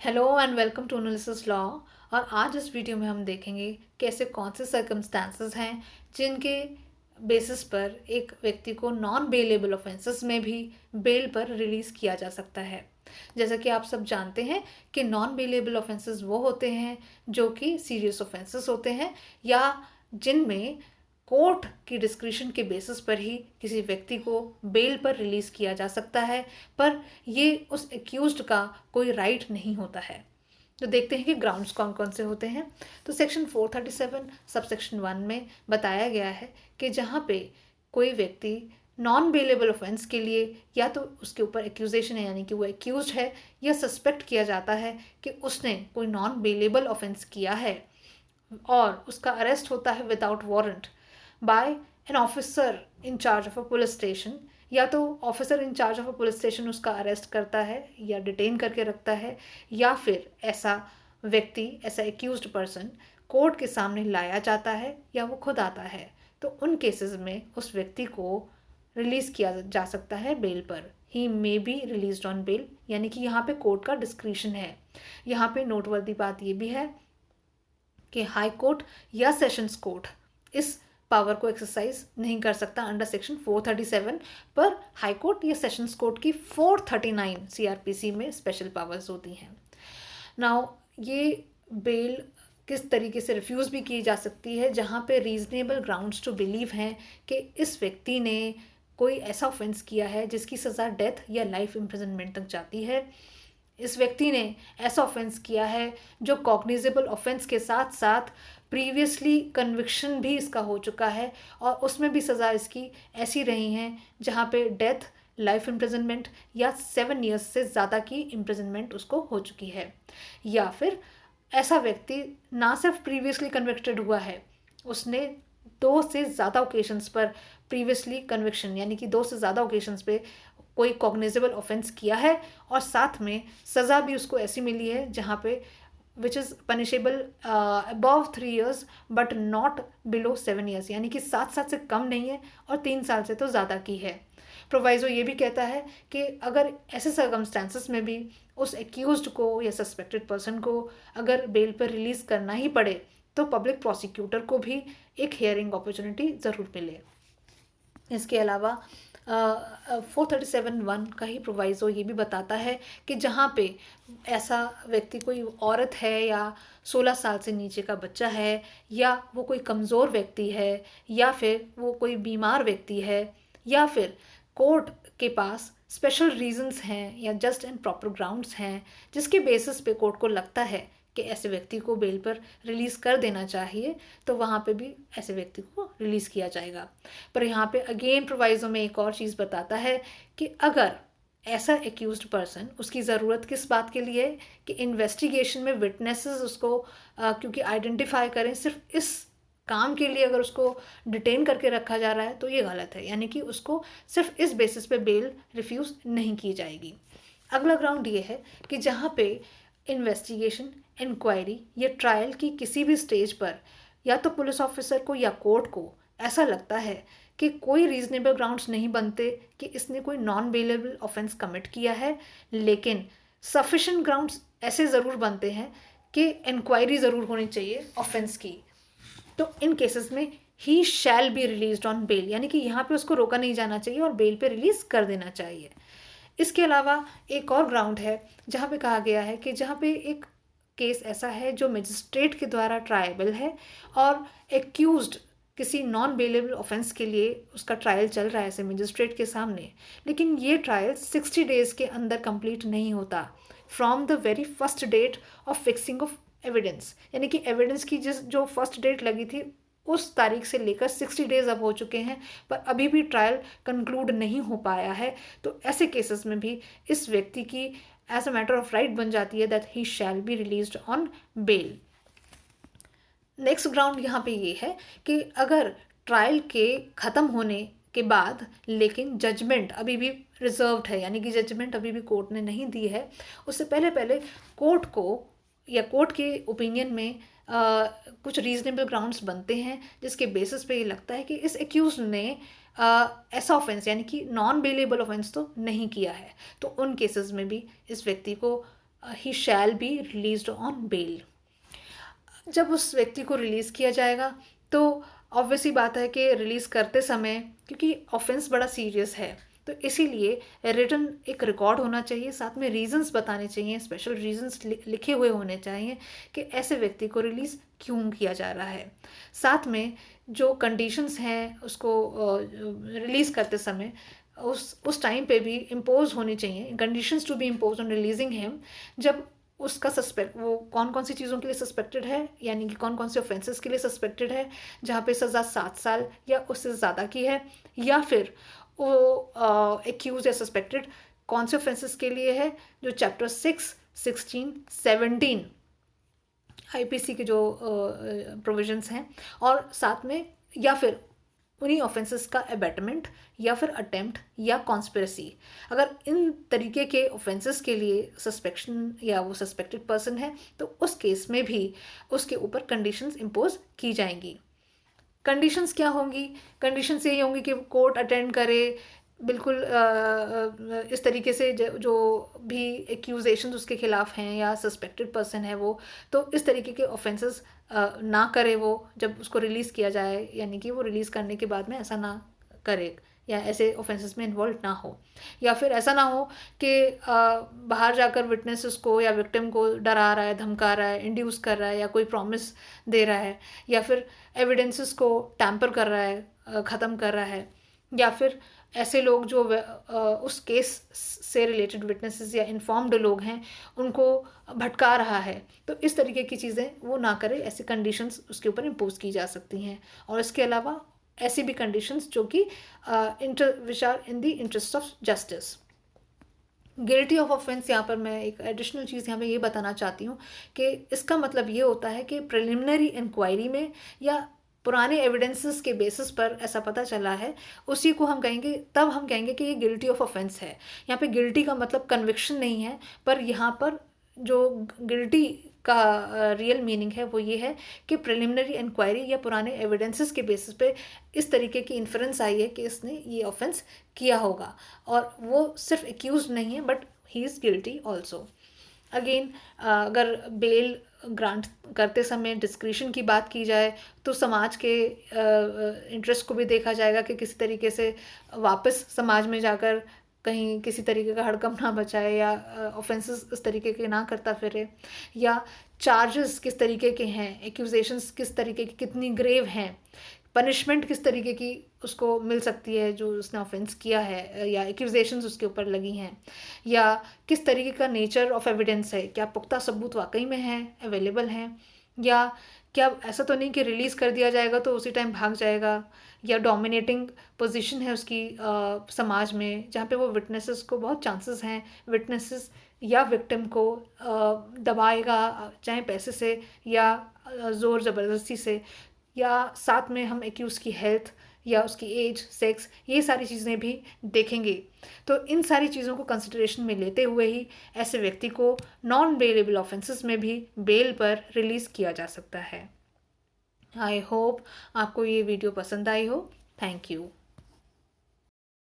Hello and welcome to analysis law. और आज इस वीडियो में हम देखेंगे कैसे कौन से सर्कमस्टांसेस हैं जिनके बेसिस पर एक व्यक्ति को नॉन बेलेबल ऑफेंसेस में भी बेल पर रिलीज़ किया जा सकता है। जैसा कि आप सब जानते हैं कि नॉन बेलेबल ऑफेंसेस वो होते हैं जो कि सीरियस ऑफेंसेस होते हैं या जिनमें कोर्ट की डिस्क्रिशन के बेसिस पर ही किसी व्यक्ति को बेल पर रिलीज़ किया जा सकता है, पर ये उस एक्यूज्ड का कोई राइट नहीं होता है। तो देखते हैं कि ग्राउंड्स कौन कौन से होते हैं। तो सेक्शन 437 सबसेक्शन 1 में बताया गया है कि जहाँ पे कोई व्यक्ति नॉन बेलेबल ऑफेंस के लिए या तो उसके ऊपर एक्यूजेशन है यानी कि वो एक्यूज है या सस्पेक्ट किया जाता है कि उसने कोई नॉन बेलेबल ऑफेंस किया है और उसका अरेस्ट होता है without warrant by an officer in charge of a police station, या तो officer in charge of a police station उसका अरेस्ट करता है या डिटेन करके रखता है, या फिर ऐसा व्यक्ति, ऐसा एक्यूज्ड पर्सन कोर्ट के सामने लाया जाता है या वो खुद आता है। तो उन केसेस में उस व्यक्ति को रिलीज़ किया जा सकता है बेल पर। He may be release on bail, यानी कि यहाँ पे कोर्ट का डिस्क्रिशन है। यहाँ पे नोटवर्दी बात ये भी है कि हाई कोर्ट या सेशंस कोर्ट इस पावर को एक्सरसाइज नहीं कर सकता अंडर सेक्शन 437, पर हाई कोर्ट या सेशंस कोर्ट की 439 सीआरपीसी में स्पेशल पावर्स होती हैं। नाउ ये बेल किस तरीके से रिफ्यूज़ भी की जा सकती है जहाँ पे रीजनेबल ग्राउंड्स टू बिलीव हैं कि इस व्यक्ति ने कोई ऐसा ऑफेंस किया है जिसकी सज़ा डेथ या लाइफ इम्प्रिजनमेंट तक जाती है। इस व्यक्ति ने ऐसा ऑफेंस किया है जो कॉग्निजेबल ऑफेंस के साथ साथ प्रीवियसली कन्विक्शन भी इसका हो चुका है और उसमें भी सज़ा इसकी ऐसी रही हैं जहाँ पे डेथ, लाइफ इम्प्रिजनमेंट या 7 ईयर्स से ज़्यादा की इम्प्रिजनमेंट उसको हो चुकी है। या फिर ऐसा व्यक्ति ना सिर्फ प्रीवियसली कन्विक्टेड हुआ है, उसने 2 से ज़्यादा ओकेशंस पर प्रीवियसली कन्विक्शन यानी कि 2 से ज़्यादा ओकेशंस पे कोई कॉग्निजेबल ऑफेंस किया है और साथ में सज़ा भी उसको ऐसी मिली है जहाँ पे which is punishable above 3 years but not below 7 years, यानी कि 7 साल से कम नहीं है और 3 साल से तो ज़्यादा की है। प्रोवाइजो ये भी कहता है कि अगर ऐसे सर्कमस्टांसेस में भी उस एक्यूज्ड को या सस्पेक्टेड पर्सन को अगर बेल पर रिलीज़ करना ही पड़े तो पब्लिक प्रोसिक्यूटर को भी एक हियरिंग अपॉर्चुनिटी ज़रूर मिले। इसके अलावा 437(1) का ही प्रोवाइज़ो ये भी बताता है कि जहाँ पे ऐसा व्यक्ति कोई औरत है या 16 साल से नीचे का बच्चा है या वो कोई कमज़ोर व्यक्ति है या फिर वो कोई बीमार व्यक्ति है या फिर कोर्ट के पास स्पेशल रीजंस हैं या जस्ट एंड प्रॉपर ग्राउंड्स हैं जिसके बेसिस पे कोर्ट को लगता है कि ऐसे व्यक्ति को बेल पर रिलीज़ कर देना चाहिए, तो वहाँ पे भी ऐसे व्यक्ति को रिलीज़ किया जाएगा। पर यहाँ पे अगेन प्रोवाइज़ो में एक और चीज़ बताता है कि अगर ऐसा एक्यूज्ड पर्सन, उसकी ज़रूरत किस बात के लिए है कि इन्वेस्टिगेशन में विटनेसेस उसको क्योंकि आइडेंटिफाई करें, सिर्फ इस काम के लिए अगर उसको डिटेन करके रखा जा रहा है तो ये गलत है, यानी कि उसको सिर्फ इस बेसिस पे बेल रिफ्यूज़ नहीं की जाएगी। अगला ग्राउंड ये है कि जहाँ पे इन्वेस्टिगेशन, इंक्वायरी या ट्रायल की किसी भी स्टेज पर या तो पुलिस ऑफिसर को या कोर्ट को ऐसा लगता है कि कोई रीजनेबल ग्राउंड्स नहीं बनते कि इसने कोई नॉन बेलेबल ऑफेंस कमिट किया है, लेकिन सफिशेंट ग्राउंड्स ऐसे ज़रूर बनते हैं कि इंक्वायरी ज़रूर होनी चाहिए ऑफेंस की, तो इन केसेस में he shall be released on bail, यानी कि यहाँ पे उसको रोका नहीं जाना चाहिए और बेल पे रिलीज़ कर देना चाहिए। इसके अलावा एक और ग्राउंड है जहाँ पे कहा गया है कि जहाँ पे एक केस ऐसा है जो मजिस्ट्रेट के द्वारा ट्रायबल है और एक्यूज्ड किसी नॉन बेलेबल ऑफेंस के लिए उसका ट्रायल चल रहा है ऐसे मजिस्ट्रेट के सामने, लेकिन ये ट्रायल 60 डेज़ के अंदर कंप्लीट नहीं होता from the very first date of fixing of evidence, यानी कि एविडेंस की जो फर्स्ट डेट लगी थी उस तारीख से लेकर 60 डेज़ अब हो चुके हैं पर अभी भी ट्रायल कंक्लूड नहीं हो पाया है। तो ऐसे केसेस में भी इस व्यक्ति की as a matter of right बन जाती है that he shall be released on bail. Next ground यहाँ पे ये है कि अगर ट्रायल के ख़त्म होने के बाद लेकिन जजमेंट अभी भी रिजर्व्ड है, यानी कि जजमेंट अभी भी कोर्ट ने नहीं दी है, उससे पहले पहले कोर्ट को या कोर्ट के ओपिनियन में कुछ रीजनेबल ग्राउंड्स बनते हैं जिसके बेसिस पे ये लगता है कि इस एक्यूज ने ऐसा ऑफेंस यानी कि नॉन बेलेबल ऑफेंस तो नहीं किया है, तो उन केसेस में भी इस व्यक्ति को he shall be released on bail. जब उस व्यक्ति को रिलीज़ किया जाएगा तो ऑब्वियस ही बात है कि रिलीज़ करते समय, क्योंकि ऑफेंस बड़ा सीरियस है, तो इसीलिए रिटन एक रिकॉर्ड होना चाहिए, साथ में रीजंस बताने चाहिए, स्पेशल रीजंस लिखे हुए होने चाहिए कि ऐसे व्यक्ति को रिलीज़ क्यों किया जा रहा है। साथ में जो कंडीशंस हैं उसको रिलीज़ करते समय उस टाइम पे भी इम्पोज होनी चाहिए, conditions to be impose on releasing him. जब उसका सस्पेक्ट वो कौन कौन सी चीज़ों के लिए सस्पेक्टेड है, यानी कि कौन कौन से ऑफेंसेस के लिए सस्पेक्टेड है जहाँ पे सज़ा 7 साल या उससे ज़्यादा की है, या फिर वो एक्यूज या सस्पेक्टेड कौन से ऑफेंसेस के लिए है जो चैप्टर 6, 16, 17 आईपीसी के जो प्रोविजंस हैं, और साथ में या फिर उन्हीं ऑफेंसेस का अबेटमेंट या फिर अटेम्प्ट या कॉन्स्पिरेसी। अगर इन तरीके के ऑफेंसेस के लिए सस्पेक्शन या वो सस्पेक्टेड पर्सन है तो उस केस में भी उसके ऊपर कंडीशंस इम्पोज की जाएंगी। कंडीशंस क्या होंगी? कंडीशंस यही होंगी कि कोर्ट अटेंड करे, बिल्कुल इस तरीके से जो भी एक्यूजेशंस उसके खिलाफ हैं या सस्पेक्टेड पर्सन है वो, तो इस तरीके के ऑफेंसेस ना करे वो जब उसको रिलीज़ किया जाए, यानी कि वो रिलीज़ करने के बाद में ऐसा ना करे या ऐसे ऑफेंसेस में इन्वॉल्व ना हो। या फिर ऐसा ना हो कि बाहर जाकर विटनेसेस को या विक्टिम को डरा रहा है, धमका रहा है, इंड्यूस कर रहा है या कोई प्रॉमिस दे रहा है, या फिर एविडेंसेस को टैम्पर कर रहा है, ख़त्म कर रहा है, या फिर ऐसे लोग जो उस केस से रिलेटेड विटनेसेस या इन्फॉर्म्ड लोग हैं उनको भटका रहा है। तो इस तरीके की चीज़ें वो ना करे, ऐसी कंडीशंस उसके ऊपर इम्पोज की जा सकती हैं। और इसके अलावा ऐसी भी कंडीशंस जो कि which are in the interest of justice. Guilty of offence, यहाँ पर मैं एक एडिशनल चीज़ यहाँ पे ये बताना चाहती हूँ कि इसका मतलब ये होता है कि प्रिलिमिनरी इंक्वायरी में या पुराने एविडेंसेस के बेसिस पर ऐसा पता चला है, उसी को हम कहेंगे, तब हम कहेंगे कि ये गिल्टी ऑफ ऑफेंस है। यहाँ पे गिल्टी का मतलब कन्विक्शन नहीं है, पर यहाँ पर जो गिल्टी का रियल मीनिंग है वो ये है कि प्रिलिमिनरी इंक्वायरी या पुराने एविडेंसेस के बेसिस पे इस तरीके की इन्फरेंस आई है कि इसने ये ऑफेंस किया होगा, और वो सिर्फ एक्यूज नहीं है but he is guilty also. Again अगर बेल ग्रांट करते समय डिस्क्रिशन की बात की जाए तो समाज के इंटरेस्ट को भी देखा जाएगा कि किसी तरीके से वापस समाज में जाकर कहीं किसी तरीके का हड़कंप ना बचाए या ऑफेंसेस इस तरीके के ना करता फिरे, या चार्जेस किस तरीके के हैं, एक्यूजेशंस किस तरीके की, कितनी ग्रेव हैं, पनिशमेंट किस तरीके की उसको मिल सकती है जो उसने ऑफेंस किया है या एक्यूजेशंस उसके ऊपर लगी हैं, या किस तरीके का नेचर ऑफ एविडेंस है, क्या पुख्ता सबूत वाकई में हैं, अवेलेबल हैं, या क्या ऐसा तो नहीं कि रिलीज़ कर दिया जाएगा तो उसी टाइम भाग जाएगा, या डोमिनेटिंग पोजीशन है उसकी समाज में जहाँ पे वो विटनेसेस को बहुत चांसेस हैं विटनेसेस या विक्टिम को दबाएगा, चाहे पैसे से या ज़ोर ज़बरदस्ती से, या साथ में हम एक्यूज़ की हेल्थ या उसकी एज, सेक्स, ये सारी चीज़ें भी देखेंगे। तो इन सारी चीज़ों को कंसिडरेशन में लेते हुए ही ऐसे व्यक्ति को नॉन बेलेबल ऑफेंसेस में भी बेल पर रिलीज़ किया जा सकता है। आई होप आपको ये वीडियो पसंद आई हो। Thank you.